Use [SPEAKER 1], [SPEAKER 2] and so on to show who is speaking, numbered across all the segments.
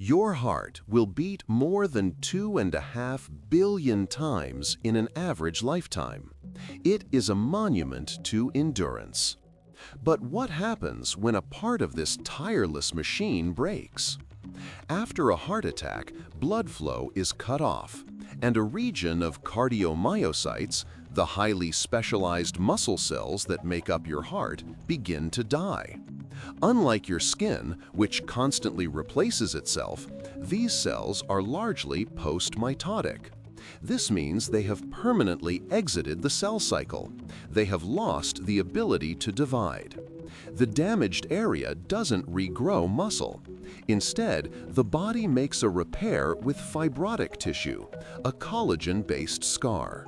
[SPEAKER 1] Your heart will beat more than 2.5 billion times in an average lifetime. It is a monument to endurance. But what happens when a part of this tireless machine breaks? After a heart attack, blood flow is cut off, and a region of cardiomyocytes, the highly specialized muscle cells that make up your heart, begin to die. Unlike your skin, which constantly replaces itself, these cells are largely post-mitotic. This means they have permanently exited the cell cycle. They have lost the ability to divide. The damaged area doesn't regrow muscle. Instead, the body makes a repair with fibrotic tissue, a collagen-based scar.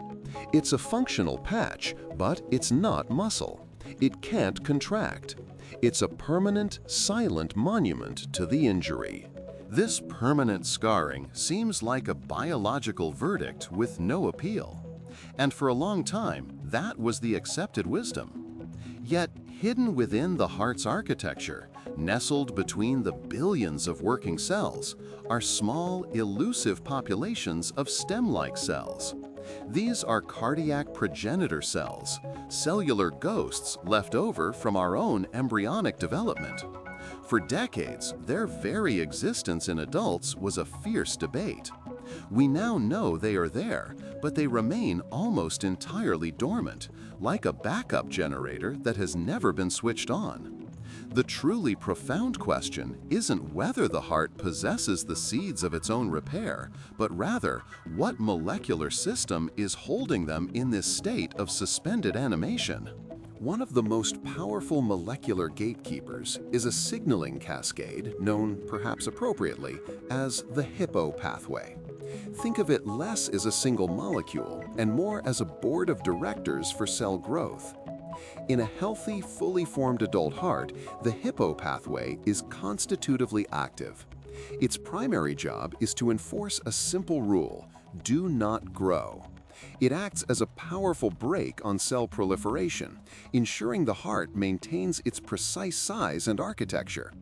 [SPEAKER 1] It's a functional patch, but it's not muscle. It can't contract. It's a permanent, silent monument to the injury. This permanent scarring seems like a biological verdict with no appeal. And for a long time, that was the accepted wisdom. Yet, hidden within the heart's architecture, nestled between the billions of working cells, are small, elusive populations of stem-like cells. These are cardiac progenitor cells, cellular ghosts left over from our own embryonic development. For decades, their very existence in adults was a fierce debate. We now know they are there, but they remain almost entirely dormant, like a backup generator that has never been switched on. The truly profound question isn't whether the heart possesses the seeds of its own repair, but rather what molecular system is holding them in this state of suspended animation. One of the most powerful molecular gatekeepers is a signaling cascade known, perhaps appropriately, as the Hippo pathway. Think of it less as a single molecule and more as a board of directors for cell growth. In a healthy, fully formed adult heart, the Hippo pathway is constitutively active. Its primary job is to enforce a simple rule: do not grow. It acts as a powerful brake on cell proliferation, ensuring the heart maintains its precise size and architecture.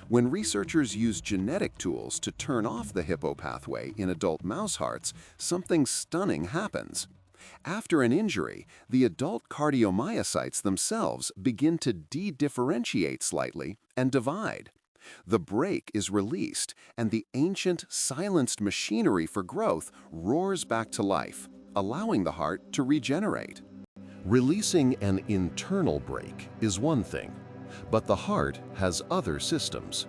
[SPEAKER 1] When researchers use genetic tools to turn off the Hippo pathway in adult mouse hearts, something stunning happens. After an injury, the adult cardiomyocytes themselves begin to de-differentiate slightly and divide. The brake is released, and the ancient, silenced machinery for growth roars back to life, allowing the heart to regenerate. Releasing an internal brake is one thing, but the heart has other systems.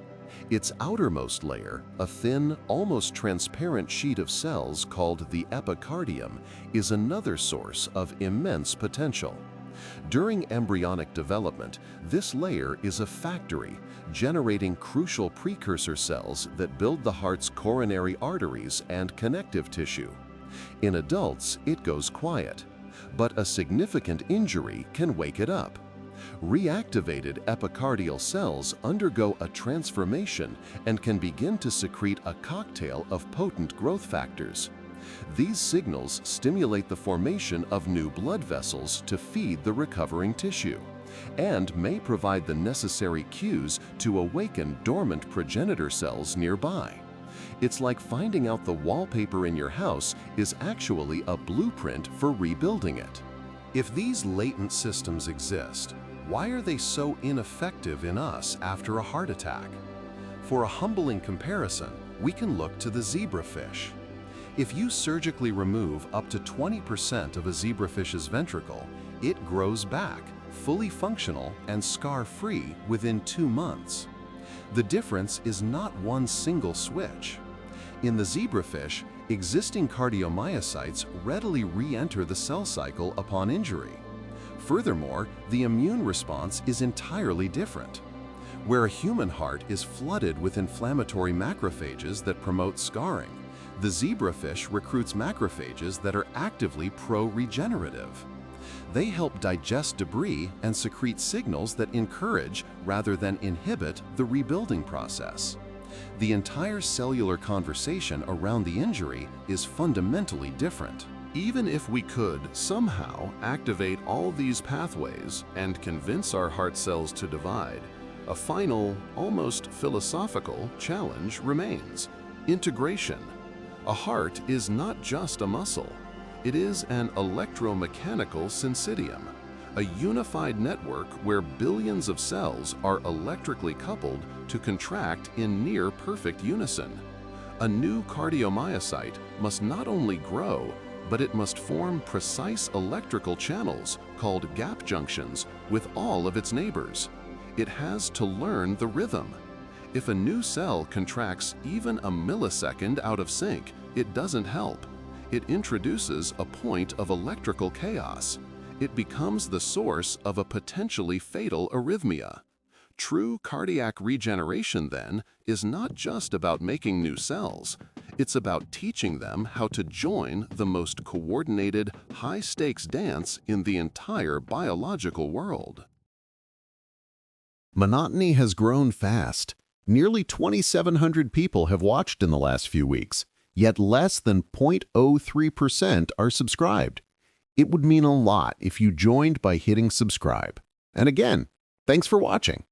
[SPEAKER 1] Its outermost layer, a thin, almost transparent sheet of cells called the epicardium, is another source of immense potential. During embryonic development, this layer is a factory, generating crucial precursor cells that build the heart's coronary arteries and connective tissue. In adults, it goes quiet, but a significant injury can wake it up. Reactivated epicardial cells undergo a transformation and can begin to secrete a cocktail of potent growth factors. These signals stimulate the formation of new blood vessels to feed the recovering tissue, and may provide the necessary cues to awaken dormant progenitor cells nearby. It's like finding out the wallpaper in your house is actually a blueprint for rebuilding it. If these latent systems exist, why are they so ineffective in us after a heart attack? For a humbling comparison, we can look to the zebrafish. If you surgically remove up to 20% of a zebrafish's ventricle, it grows back, fully functional and scar-free within 2 months. The difference is not one single switch. In the zebrafish, existing cardiomyocytes readily re-enter the cell cycle upon injury. Furthermore, the immune response is entirely different. Where a human heart is flooded with inflammatory macrophages that promote scarring, the zebrafish recruits macrophages that are actively pro-regenerative. They help digest debris and secrete signals that encourage rather than inhibit the rebuilding process. The entire cellular conversation around the injury is fundamentally different. Even if we could somehow activate all these pathways and convince our heart cells to divide, A final, almost philosophical challenge remains: integration. A heart is not just a muscle. It is an electromechanical syncytium, a unified network where billions of cells are electrically coupled to contract in near-perfect unison. A new cardiomyocyte must not only grow, but it must form precise electrical channels called gap junctions with all of its neighbors. It has to learn the rhythm. If a new cell contracts even a millisecond out of sync, it doesn't help. It introduces a point of electrical chaos. It becomes the source of a potentially fatal arrhythmia. True cardiac regeneration, then, is not just about making new cells. It's about teaching them how to join the most coordinated, high-stakes dance in the entire biological world. Monotony has grown fast. Nearly 2,700 people have watched in the last few weeks, yet less than 0.03% are subscribed. It would mean a lot if you joined by hitting subscribe. And again, thanks for watching.